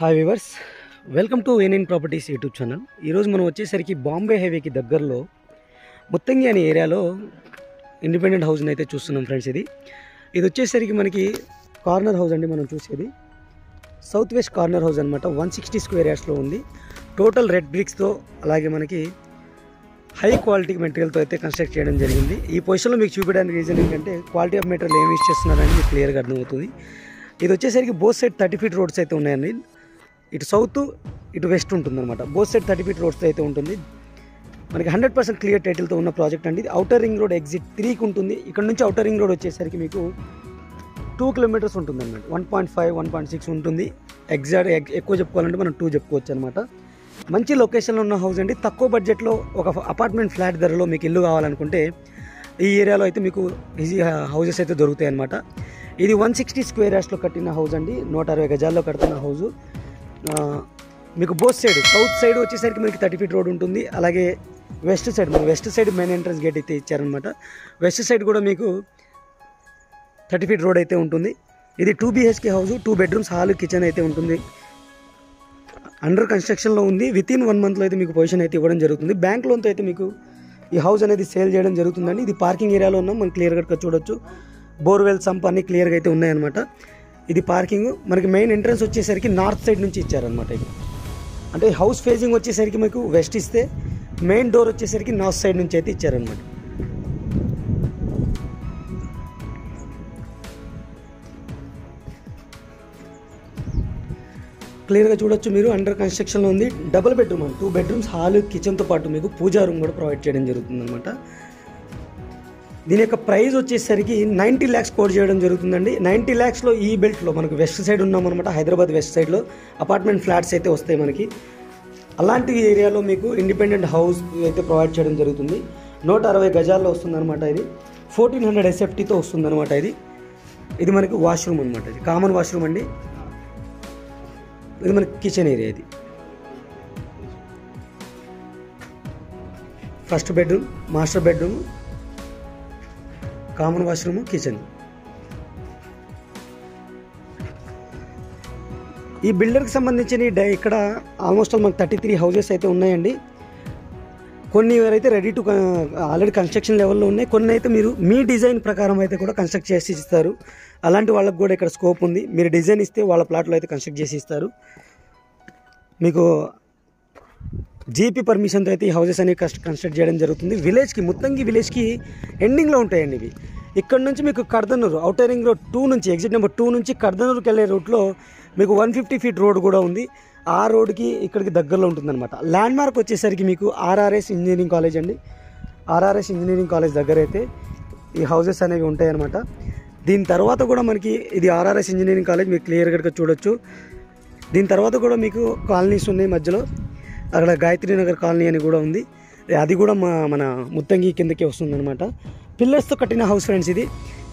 Hi viewers, welcome to NN properties YouTube channel. ఈరోజు మనం వచ్చేసరికి బాంబే హైవేకి దగ్గరలో ముత్తంగి అనే ఏరియాలో ఇండిపెండెంట్ హౌస్ని అయితే చూస్తున్నాం ఫ్రెండ్స్. ఇది వచ్చేసరికి మనకి కార్నర్ హౌస్ అండి. మనం చూసేది సౌత్ వెస్ట్ కార్నర్ హౌస్ అనమాట. 160 స్క్వేర్ యార్డ్స్లో ఉంది. టోటల్ రెడ్ బ్రిక్స్తో అలాగే మనకి హై క్వాలిటీ మెటీరియల్తో అయితే కన్స్ట్రక్ట్ చేయడం జరిగింది. ఈ పొజిషన్లో మీకు చూపించడానికి రీజన్ ఏంటంటే క్వాలిటీ ఆఫ్ మెటీరియల్ ఏమి యూజ్ చేస్తున్నారని మీకు క్లియర్గా అర్థమవుతుంది. ఇది వచ్చేసరికి బోత్ సైడ్ 30 ఫీట్ రోడ్స్ అయితే ఉన్నాయండి. ఇటు సౌత్ ఇటు వెస్ట్ ఉంటుంది అనమాట. బోత్ సైడ్ 30 ఫీట్ రోడ్స్ అయితే ఉంటుంది. మనకి 100% క్లియర్ టైటిల్తో ఉన్న ప్రాజెక్ట్ అండి. ఇది అవుటర్ రింగ్ రోడ్ ఎగ్జిట్ 3కి ఉంటుంది. ఇక్కడ నుంచి అవుటర్ రింగ్ రోడ్ వచ్చేసరికి మీకు 2 కిలోమీటర్స్ ఉంటుంది అనమాట. 1.5 1.6 ఉంటుంది. ఎగ్జాక్ట్ ఎక్కువ చెప్పుకోవాలంటే మనం 2 చెప్పుకోవచ్చు అనమాట. మంచి లొకేషన్లో ఉన్న హౌస్ అండి. తక్కువ బడ్జెట్లో ఒక అపార్ట్మెంట్ ఫ్లాట్ ధరలో మీకు ఇల్లు కావాలనుకుంటే ఈ ఏరియాలో అయితే మీకు ఈజీ హౌజెస్ అయితే దొరుకుతాయి అనమాట. ఇది 160 స్క్వేర్ యార్డ్స్లో కట్టిన హౌస్ అండి. 160 గజాల్లో కడుతున్న హౌజు. మీకు బోత్ సైడ్ సౌత్ సైడ్ వచ్చేసరికి మనకి 30 ఫీట్ రోడ్ ఉంటుంది. అలాగే వెస్ట్ సైడ్ మనకి west side main entrance gate అయితే ఇచ్చారనమాట. వెస్ట్ సైడ్ కూడా మీకు 30 ఫీట్ రోడ్ అయితే ఉంటుంది. ఇది 2 BHK house. 2 bedrooms, hall, kitchen అయితే ఉంటుంది. అండర్ కన్స్ట్రక్షన్లో ఉంది. వితిన్ 1 మంత్లో అయితే మీకు పొజిషన్ అయితే ఇవ్వడం జరుగుతుంది. బ్యాంక్ లోన్తో అయితే మీకు ఈ హౌస్ అనేది సేల్ చేయడం జరుగుతుందండి. ఇది పార్కింగ్ ఏరియాలో ఉన్నాం. మనం క్లియర్గా చూడొచ్చు. బోర్వెల్, సంప్ అన్నీ క్లియర్గా అయితే ఉన్నాయన్నమాట. ఇది పార్కింగ్. మనకి మెయిన్ ఎంట్రన్స్ వచ్చేసరికి నార్త్ సైడ్ నుంచి ఇచ్చారనమాట. ఇది అంటే హౌస్ ఫేసింగ్ వచ్చేసరికి మీకు వెస్ట్ ఇస్తే మెయిన్ డోర్ వచ్చేసరికి నార్త్ సైడ్ నుంచి అయితే ఇచ్చారనమాట. క్లియర్గా చూడొచ్చు మీరు. అండర్ కన్స్ట్రక్షన్లో ఉంది. డబుల్ బెడ్రూమ్ అండి. 2 బెడ్రూమ్స్, హాల్, కిచెన్తో పాటు మీకు పూజా రూమ్ కూడా ప్రొవైడ్ చేయడం జరుగుతుంది అనమాట. దీని యొక్క ప్రైస్ వచ్చేసరికి 90 lakhs కోట్ చేయడం జరుగుతుందండి. 90 lakhsలో ఈ బెల్ట్లో మనకు వెస్ట్ సైడ్ ఉన్నామన్నమాట. హైదరాబాద్ వెస్ట్ సైడ్లో అపార్ట్మెంట్ ఫ్లాట్స్ అయితే వస్తాయి మనకి. అలాంటి ఏరియాలో మీకు ఇండిపెండెంట్ హౌస్ అయితే ప్రొవైడ్ చేయడం జరుగుతుంది. 160 గజాల్లో వస్తుందన్నమాట. ఇది 1400 SFTతో వస్తుందన్నమాట. ఇది మనకి వాష్రూమ్ అనమాట. ఇది కామన్ వాష్రూమ్ అండి. ఇది మనకి కిచెన్ ఏరియా. ఇది first bedroom, master bedroom, common washroom, kitchen. ఈ బిల్డర్కి సంబంధించిన ఇక్కడ ఆల్మోస్ట్ మనకు 33 హౌజెస్ అయితే ఉన్నాయండి. కొన్ని అయితే రెడీ టు ఆల్రెడీ కన్స్ట్రక్షన్ లెవెల్లో ఉన్నాయి. కొన్ని అయితే మీరు మీ డిజైన్ ప్రకారం అయితే కూడా కన్స్ట్రక్ట్ చేసి ఇస్తారు. అలాంటి వాళ్ళకి కూడా ఇక్కడ స్కోప్ ఉంది. మీరు డిజైన్ ఇస్తే వాళ్ళ ప్లాట్లో అయితే కన్స్ట్రక్ట్ చేసి ఇస్తారు. మీకు జీపీ పర్మిషన్తో అయితే ఈ హౌసెస్ అనేవి కన్స్ట్రక్ట్ చేయడం జరుగుతుంది. విలేజ్కి, ముత్తంగి విలేజ్కి ఎండింగ్లో ఉంటాయండి ఇవి. ఇక్కడ నుంచి మీకు కర్దనూరు అవుటర్ రింగ్ రోడ్ 2 నుంచి ఎగ్జిట్ నెంబర్ 2 నుంచి కర్దనూరుకి వెళ్ళే రూట్లో మీకు 150 ఫీట్ రోడ్ కూడా ఉంది. ఆ రోడ్కి ఇక్కడికి దగ్గరలో ఉంటుందన్నమాట. ల్యాండ్ మార్క్ వచ్చేసరికి మీకు RRS ఇంజనీరింగ్ కాలేజ్ అండి. RRS ఇంజనీరింగ్ కాలేజ్ దగ్గర అయితే ఈ హౌసెస్ అనేవి ఉంటాయన్నమాట. దీని తర్వాత కూడా మనకి ఇది RRS ఇంజనీరింగ్ కాలేజ్ మీకు క్లియర్గా చూడొచ్చు. దీని తర్వాత కూడా మీకు కాలనీస్ ఉన్నాయి మధ్యలో. అక్కడ గాయత్రి నగర్ కాలనీ అని కూడా ఉంది. అది కూడా మన ముత్తంగి కిందకి వస్తుందన్నమాట. పిల్లర్స్తో కట్టిన హౌస్ ఫ్రెండ్స్ ఇది.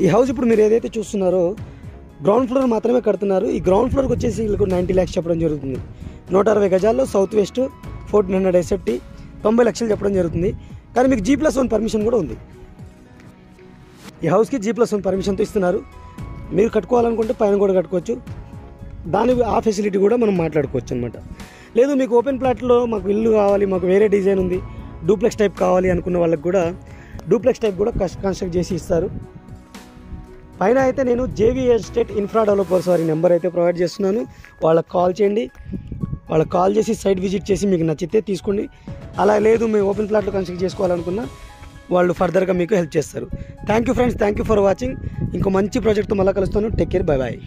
ఈ హౌస్ ఇప్పుడు మీరు ఏదైతే చూస్తున్నారో గ్రౌండ్ ఫ్లోర్ మాత్రమే కడుతున్నారు. ఈ గ్రౌండ్ ఫ్లోర్కి వచ్చేసి వీళ్ళకు 90 lakhs చెప్పడం జరుగుతుంది. 160 గజాల్లో సౌత్ వెస్ట్ 1400 SFT 90 లక్షలు చెప్పడం జరుగుతుంది. కానీ మీకు G+1 పర్మిషన్ కూడా ఉంది. ఈ హౌస్కి G+1 పర్మిషన్తో ఇస్తున్నారు. మీరు కట్టుకోవాలనుకుంటే పైన కూడా కట్టుకోవచ్చు. ఆ ఫెసిలిటీ కూడా మనం మాట్లాడుకోవచ్చు అనమాట. లేదు మీకు ఓపెన్ ప్లాట్లో మాకు ఇల్లు కావాలి, మాకు వేరే డిజైన్ ఉంది, డూప్లెక్స్ టైప్ కావాలి అనుకున్న వాళ్ళకి కూడా డూప్లెక్స్ టైప్ కూడా కన్స్ట్రక్ట్ చేసి ఇస్తారు. పైన అయితే నేను JV ఎస్టేట్ ఇన్ఫ్రా డెవలపర్స్ వారి నెంబర్ అయితే ప్రొవైడ్ చేస్తున్నాను. వాళ్ళకి కాల్ చేయండి. వాళ్ళకి కాల్ చేసి సైట్ విజిట్ చేసి మీకు నచ్చితే తీసుకోండి. అలా లేదు మేము ఓపెన్ ప్లాట్లో కన్స్ట్రక్ట్ చేసుకోవాలనుకున్నా వాళ్ళు ఫర్దర్గా మీకు హెల్ప్ చేస్తారు. Thank you friends, thank you for watching. ఇంకో మంచి ప్రాజెక్ట్తో మళ్ళీ కలుస్తాను. Take care, bye bye.